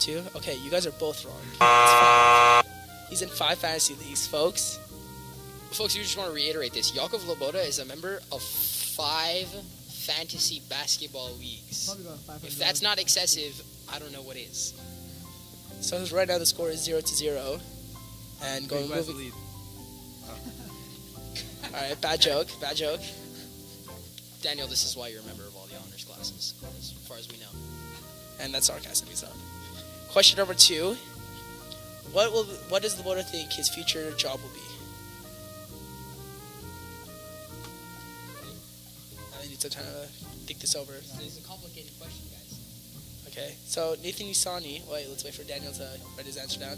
2? Okay, you guys are both wrong. It's 5. He's in 5 fantasy leagues, folks. Folks, you just want to reiterate this. Yakov Loboda is a member of 5 fantasy basketball leagues. Probably about 500. If that's not excessive, I don't know what is. So right now the score is 0-0. And going moving. lead. Alright, bad joke. Daniel, this is why you're a member of all the honors classes, as far as we know. And that's sarcasm, he's not. Question number 2. What does Loboda think his future job will be? I need some time to think this over. It's a complicated question, guys. Okay, so Nathan Nissani. Wait, let's wait for Daniel to write his answer down.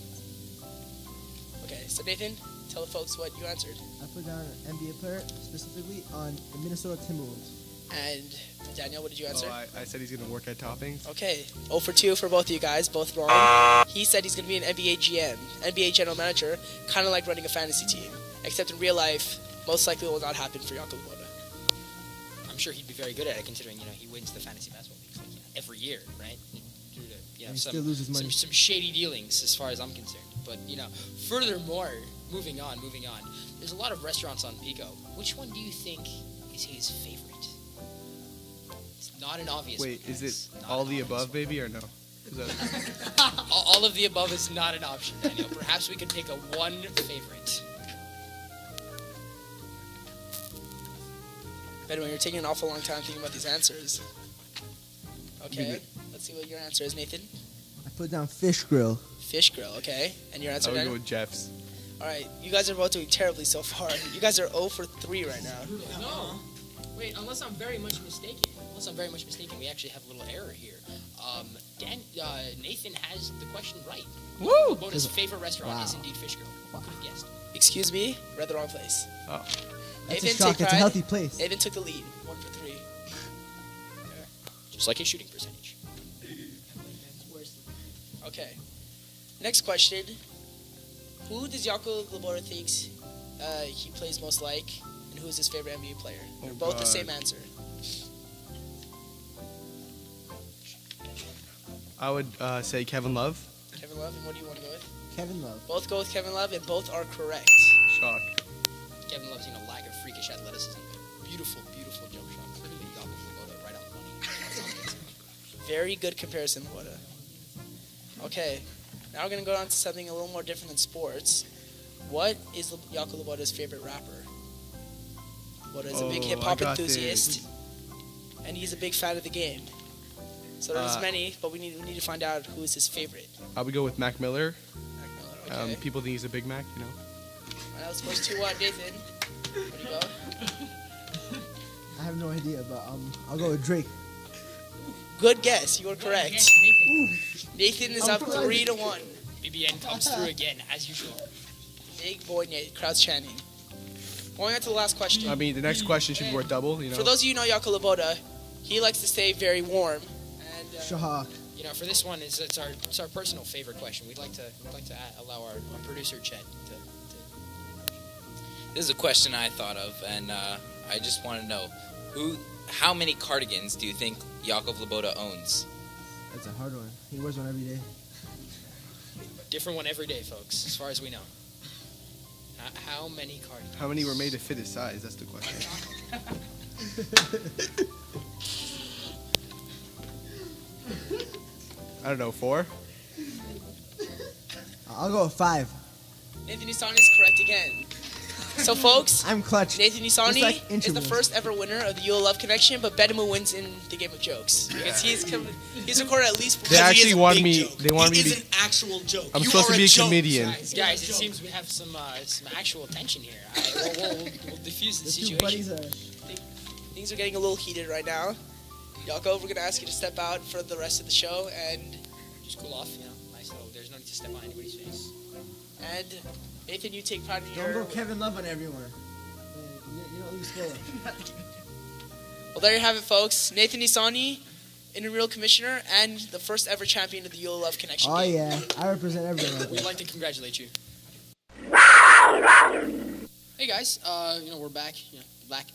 Okay, so Nathan, tell the folks what you answered. I put down an NBA player, specifically on the Minnesota Timberwolves. And Daniel, what did you answer? I said he's going to work at Toppings. Okay, 0 for 2 for both of you guys, both wrong. He said he's going to be an NBA GM, NBA general manager, kind of like running a fantasy team. Except in real life, most likely it will not happen for Yakov Loboda. I'm sure he'd be very good at it, considering he wins the fantasy basketball leagues every year, right? Due to And he still loses money. some shady dealings, as far as I'm concerned. But furthermore, moving on. There's a lot of restaurants on Pico. Which one do you think is his favorite? It's not an obvious one. Wait, is It's it not all an the obvious above, baby, or no? Is that... All of the above is not an option, Daniel. Perhaps we could pick a one favorite. By the way, you're taking an awful long time thinking about these answers. Okay, let's see what your answer is, Nathan. I put down Fish Grill. Fish grill, okay. And your answer, I would go Daniel? with Jeff's. Alright, you guys are both doing terribly so far. You guys are 0 for 3 right now. No. Wait, unless I'm very much mistaken. We actually have a little error here. Nathan has the question right. Woo! Loboda's favorite restaurant Wow. is indeed Fish Grill. Could have guessed. Excuse me, read the wrong place. Oh. That's Nathan, a shock. take It's a pride. healthy place. Nathan took the lead, 1 for 3. Just like his shooting percentage. Okay. Next question. Who does Yakov Loboda thinks he plays most like, and who is his favorite NBA player? They're both the God. same answer. I would say Kevin Love. Kevin Love, and what do you want to go with? Kevin Love. Both go with Kevin Love, and both are correct. Shock. Kevin Love's lack of freakish athleticism. Beautiful jump shot. Clearly, Yakov Loboda right on the money. Very good comparison, Loboda. Okay, now we're going to go on to something a little more different than sports. What is Yakov Loboda's favorite rapper? Loboda is a big Oh, hip-hop I got enthusiast, and he's a big fan of the game. So there's many, but we need to find out who is his favorite. I would go with Mac Miller. Mac Miller, okay. People think he's a Big Mac, Alright, that was supposed to Nathan. Where do you go? I have no idea, but I'll go with Drake. Good guess, you are correct. Nathan is up 3-1. BBN comes through again, as usual. Big boy Nate, crowd's chanting. Going on to the last question. I mean, the next question should be worth double, For those of you who know Yakov Loboda, he likes to stay very warm. And Shock. For this one, it's our personal favorite question. We'd like to allow our producer Chet to. This is a question I thought of, and I just want to know how many cardigans do you think Yakov Loboda owns? That's a hard one. He wears one every day. Different one every day, folks, as far as we know. How many cardigans? How many were made to fit his size? That's the question. I don't know, 4? I'll go with 5. Nathan Nissani is correct again. So, folks, I'm clutch. Nathan Just Nissani like is the Inchimals. first ever winner of the You'll Love Connection, but Bedemu wins in the game of jokes. Because he's recorded at least 4 They actually wanted big me. joke. They wanted He me is to. an actual joke. I'm You supposed are to be a joke. comedian. Guys, it seems we have some actual tension here. We'll diffuse the The two situation. buddies are... Things are getting a little heated right now. Yakov, we're going to ask you to step out for the rest of the show, and Just cool off, nice little. There's no need to step on anybody's face. Nathan, you take part in Don't your... go Kevin Love on everyone. You don't lose spoiler. Well, there you have it, folks. Nathan Nissani, intramural commissioner, and the first ever champion of the You'll Love Connection Oh game. yeah, I represent everyone. Right We'd there. like to congratulate you. Hey guys, we're back. Back.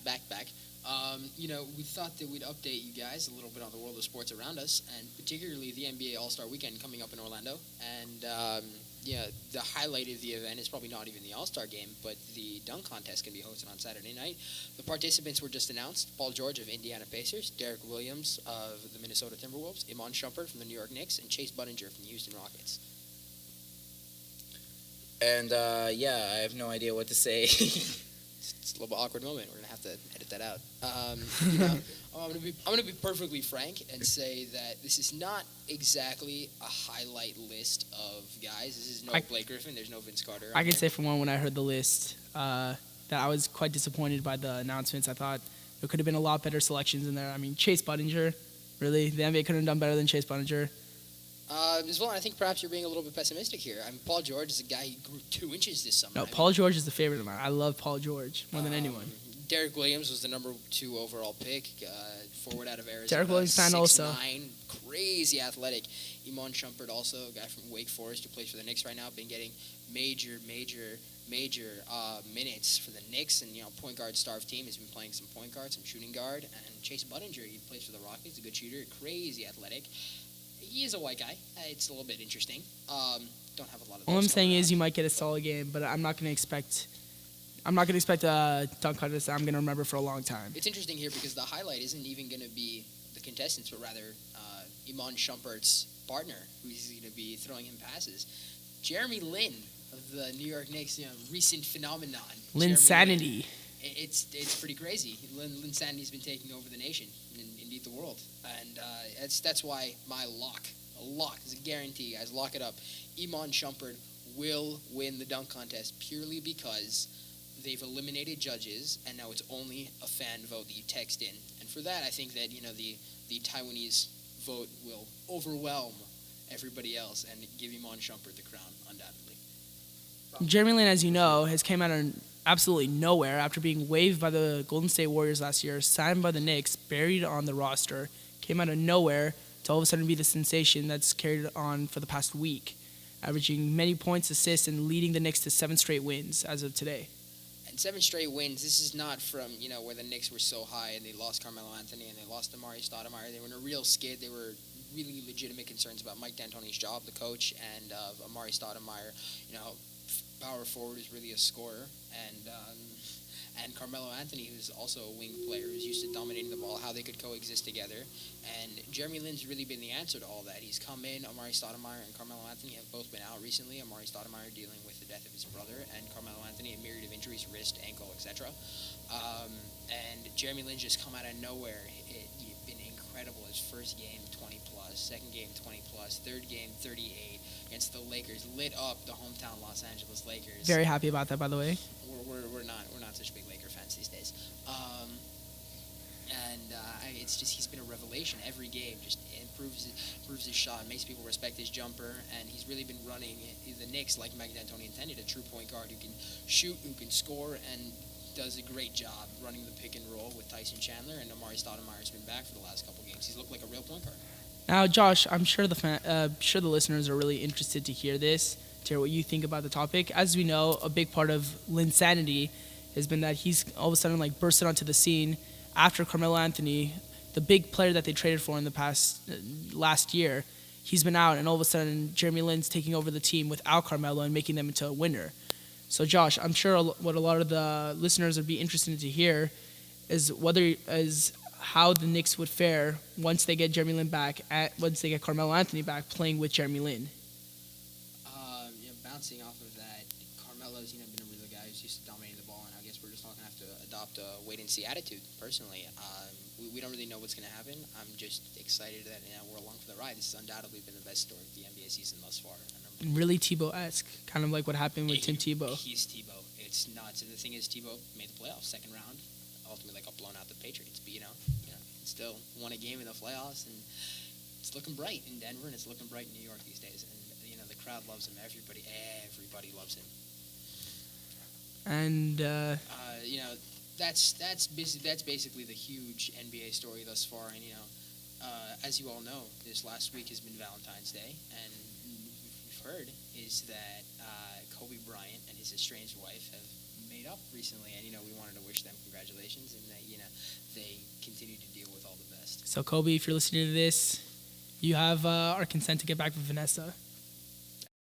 We thought that we'd update you guys a little bit on the world of sports around us, and particularly the NBA All-Star Weekend coming up in Orlando. And the highlight of the event is probably not even the All-Star game, but the dunk contest can be hosted on Saturday night. The participants were just announced: Paul George of Indiana Pacers, Derek Williams of the Minnesota Timberwolves, Iman Shumpert from the New York Knicks, and Chase Budinger from the Houston Rockets. And I have no idea what to say. It's a little bit awkward moment. We're gonna have to edit that out. I'm gonna be perfectly frank and say that this is not exactly a highlight list of guys. This is no Blake Griffin. There's no Vince Carter. I can say for one, when I heard the list, that I was quite disappointed by the announcements. I thought there could have been a lot better selections in there. I mean, Chase Budinger, really, the NBA couldn't have done better than Chase Budinger. As well, I think perhaps you're being a little bit pessimistic here. I mean, Paul George is a guy who grew 2 inches this summer. No, Paul George is the favorite of mine. I love Paul George more than anyone. Derek Williams was the number 2 overall pick, forward out of Arizona. Derek Williams fan also. 6'9", crazy athletic. Iman Shumpert also, a guy from Wake Forest who plays for the Knicks right now, been getting major minutes for the Knicks, and point guard starved team. He's been playing some point guard, some shooting guard, and Chase Budinger, he plays for the Rockets, a good shooter, crazy athletic. He is a white guy. It's a little bit interesting. Don't have a lot of. All I'm saying is you might get a solid game, but I'm not going to expect a dunk contest that I'm going to remember for a long time. It's interesting here because the highlight isn't even going to be the contestants, but rather Iman Shumpert's partner, who's going to be throwing him passes. Jeremy Lin of the New York Knicks, recent phenomenon. Linsanity. It's pretty crazy. Linsanity's been taking over the nation, and indeed the world, and that's why my lock is a guarantee, guys. Lock it up. Iman Shumpert will win the dunk contest purely because they've eliminated judges, and now it's only a fan vote that you text in. And for that, I think that the Taiwanese vote will overwhelm everybody else and give Iman Shumpert the crown, undoubtedly. Jeremy Lin, as you know, has came out of absolutely nowhere after being waived by the Golden State Warriors last year, signed by the Knicks, buried on the roster, came out of nowhere to all of a sudden be the sensation that's carried on for the past week, averaging many points, assists, and leading the Knicks to 7 straight wins as of today. And 7 straight wins, this is not from, where the Knicks were so high and they lost Carmelo Anthony and they lost Amari Stoudemire. They were in a real skid. They were really legitimate concerns about Mike D'Antoni's job, the coach, and of Amari Stoudemire. Power forward is really a scorer, and Carmelo Anthony, who's also a wing player, who's used to dominating the ball, how they could coexist together. And Jeremy Lin's really been the answer to all that. He's come in. Amari Stoudemire and Carmelo Anthony have both been out recently. Amari Stoudemire dealing with the death of his brother, and Carmelo Anthony a myriad of injuries, wrist, ankle, etc. And Jeremy Lin just come out of nowhere. He's been incredible. His first game, 20+, second game, 20+, third game, 38. Against the Lakers, lit up the hometown Los Angeles Lakers. Very happy about that, by the way. We're not such big Laker fans these days. It's just he's been a revelation every game. Just improves his shot, makes people respect his jumper, and he's really been running the Knicks like Mike D'Antoni intended, a true point guard who can shoot, who can score, and does a great job running the pick and roll with Tyson Chandler. And Amari Stoudemire's been back for the last couple games. He's looked like a real point guard. Now, Josh, I'm sure the listeners are really interested to hear this, to hear what you think about the topic. As we know, a big part of Linsanity has been that he's all of a sudden bursted onto the scene after Carmelo Anthony, the big player that they traded for in the past last year. He's been out, and all of a sudden, Jeremy Lin's taking over the team without Carmelo and making them into a winner. So, Josh, I'm sure what a lot of the listeners would be interested to hear is how the Knicks would fare once they get Jeremy Lin back, once they get Carmelo Anthony back playing with Jeremy Lin. Bouncing off of that, Carmelo's been a really guy who's used to dominating the ball, and I guess we're just not going to have to adopt a wait-and-see attitude, personally. We don't really know what's going to happen. I'm just excited that we're along for the ride. This has undoubtedly been the best story of the NBA season thus far. Really Tebow-esque, kind of like what happened with Tim Tebow. He's Tebow. It's nuts. And the thing is, Tebow made the playoffs, second round, ultimately got blown out the Patriots. But, still won a game in the playoffs, and it's looking bright in Denver, and it's looking bright in New York these days. And the crowd loves him. Everybody loves him. And that's basically the huge NBA story thus far. And as you all know, this last week has been Valentine's Day, and what we've heard is that Kobe Bryant and his estranged wife have made up recently, and we wanted to wish them congratulations, and that they continue to deal with all the best. So Kobe, if you're listening to this, you have our consent to get back with Vanessa.